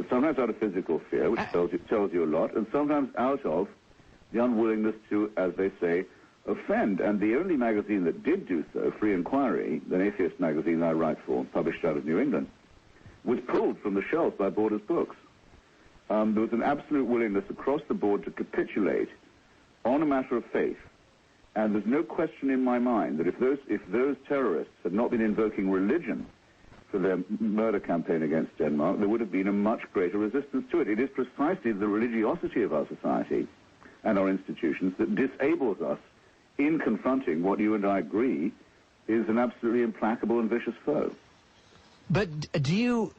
sometimes out of physical fear, which tells you a lot, and sometimes out of the unwillingness to, as they say, offend. And the only magazine that did do so, Free Inquiry, an atheist magazine I write for, published out of New England, was pulled from the shelves by Borders Books. There was an absolute willingness across the board to capitulate on a matter of faith. And there's no question in my mind that if those terrorists had not been invoking religion for their murder campaign against Denmark, there would have been a much greater resistance to it. It is precisely the religiosity of our society and our institutions that disables us in confronting what you and I agree is an absolutely implacable and vicious foe. But do you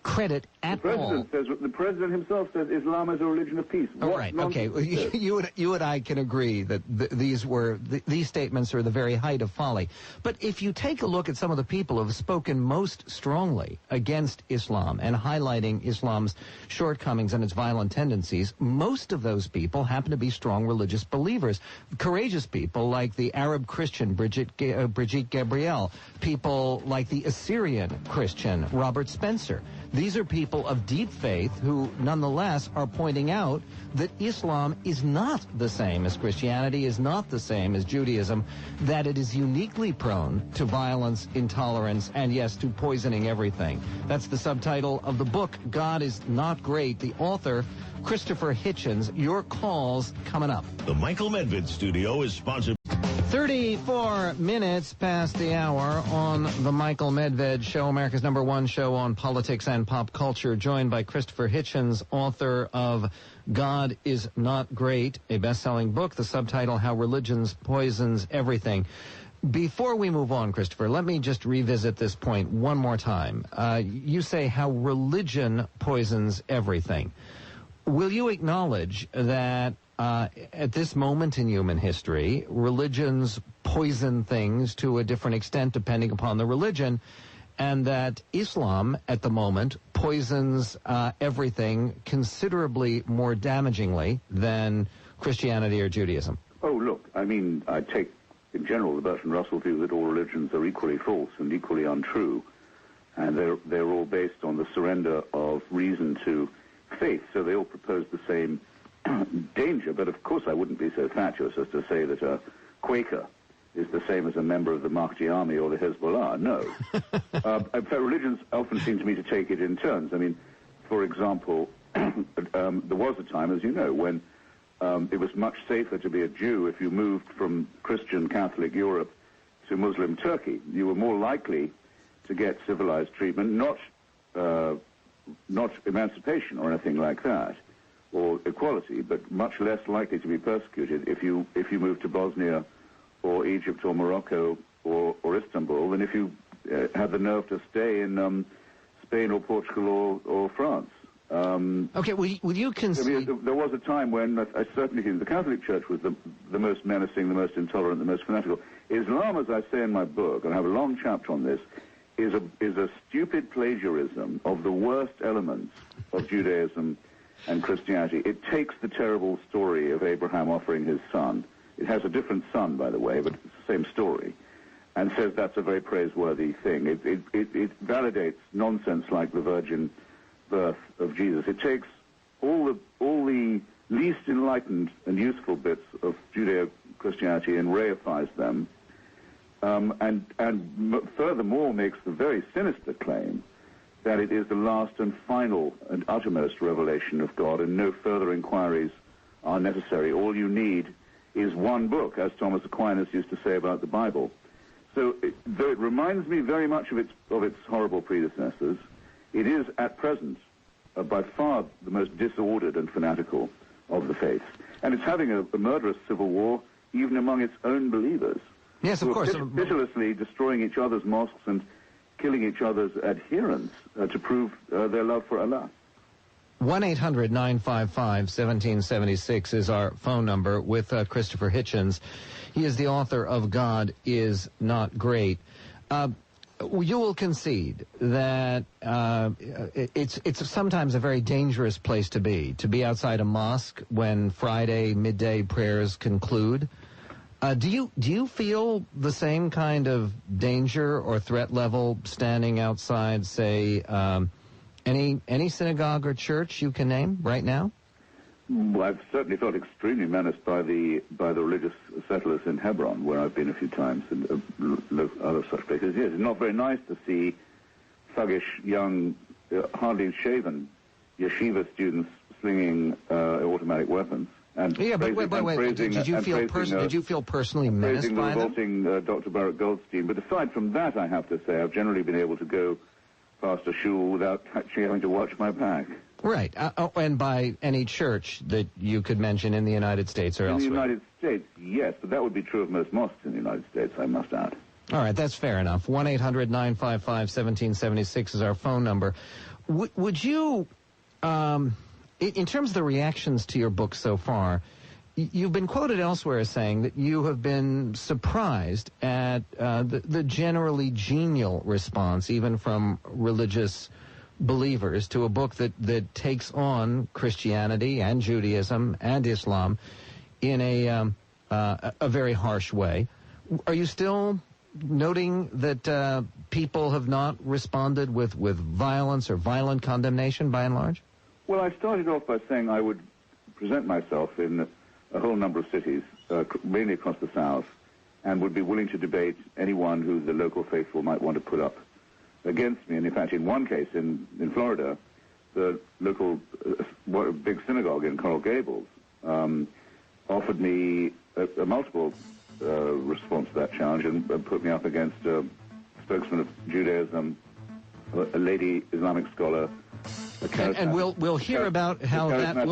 credit at all? The president himself says Islam is a religion of peace. Oh, right. Okay. You and I can agree that these statements are the very height of folly. But if you take a look at some of the people who have spoken most strongly against Islam and highlighting Islam's shortcomings and its violent tendencies, most of those people happen to be strong religious believers, courageous people like the Arab Christian Brigitte Gabriel, people like the Assyrian Christian Robert Spencer. These are people of deep faith who nonetheless are pointing out that Islam is not the same as Christianity, is not the same as Judaism, that it is uniquely prone to violence, intolerance, and yes, to poisoning everything. That's the subtitle of the book, God is Not Great. The author, Christopher Hitchens. Your calls coming up. The Michael Medved Studio is sponsored. 34 minutes past the hour on the Michael Medved Show, America's #1 show on politics and pop culture, joined by Christopher Hitchens, author of God is Not Great, a best-selling book, the subtitle, How Religions Poisons Everything. Before we move on, Christopher, let me just revisit this point one more time. You say how religion poisons everything. Will you acknowledge that at this moment in human history, religions poison things to a different extent depending upon the religion, and that Islam at the moment poisons everything considerably more damagingly than Christianity or Judaism? Oh, look, I mean, I take in general the Bertrand Russell view that all religions are equally false and equally untrue, and they're all based on the surrender of reason to faith, so they all propose the same danger. But of course I wouldn't be so fatuous as to say that a Quaker is the same as a member of the Mahdi army or the Hezbollah. No. In fact, religions often seem to me to take it in turns. I mean, for example, there was a time, as you know, when it was much safer to be a Jew if you moved from Christian Catholic Europe to Muslim Turkey. You were more likely to get civilized treatment, not emancipation or anything like that, or equality, but much less likely to be persecuted if you moved to Bosnia or Egypt or Morocco or Istanbul than if you had the nerve to stay in Spain or Portugal or France. Okay, will you concede? I mean, there was a time when I certainly think the Catholic Church was the most menacing, the most intolerant, the most fanatical. Islam, as I say in my book, and I have a long chapter on this, is a stupid plagiarism of the worst elements of Judaism and Christianity. It takes the terrible story of Abraham offering his son. It has a different son, by the way, but it's the same story, and says that's a very praiseworthy thing. It validates nonsense like the virgin birth of Jesus. It takes all the least enlightened and useful bits of Judeo-Christianity and reifies them, and furthermore makes the very sinister claim that it is the last and final and uttermost revelation of God, and no further inquiries are necessary. All you need is one book, as Thomas Aquinas used to say about the Bible. So though it reminds me very much of its horrible predecessors, it is at present by far the most disordered and fanatical of the faiths. And it's having a murderous civil war even among its own believers. Yes, of course. Pitilessly destroying each other's mosques and killing each other's adherents to prove their love for Allah. 1-800-955-1776 is our phone number with Christopher Hitchens. He is the author of God is Not Great. You will concede that it's sometimes a very dangerous place to be outside a mosque when Friday midday prayers conclude. Do you feel the same kind of danger or threat level standing outside, say, Any synagogue or church you can name right now? Well, I've certainly felt extremely menaced by the religious settlers in Hebron, where I've been a few times, and other such places. Yes, it's not very nice to see thuggish, young, hardly shaven yeshiva students slinging automatic weapons. And yeah, but wait. Did you feel personally menaced by them? Praising the revolting Dr. Baruch Goldstein. But aside from that, I have to say, I've generally been able to go past a shul without actually having to watch my back. Right. And by any church that you could mention in the United States or elsewhere? In the United States, yes, but that would be true of most mosques in the United States, I must add. All right, that's fair enough. 1-800-955-1776 is our phone number. Would you, in terms of the reactions to your book so far, you've been quoted elsewhere as saying that you have been surprised at the generally genial response, even from religious believers, to a book that takes on Christianity and Judaism and Islam in a very harsh way. Are you still noting that people have not responded with violence or violent condemnation by and large? Well, I started off by saying I would present myself in a whole number of cities, mainly across the South, and would be willing to debate anyone who the local faithful might want to put up against me. And in fact, in one case in Florida, the local big synagogue in Coral Gables offered me a multiple response to that challenge and put me up against a spokesman of Judaism, a lady Islamic scholar. And we'll hear about how that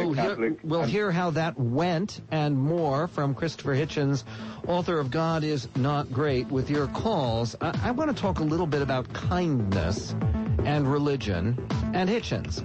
we'll hear how that went and more from Christopher Hitchens, author of God Is Not Great, with your calls. I want to talk a little bit about kindness and religion and Hitchens.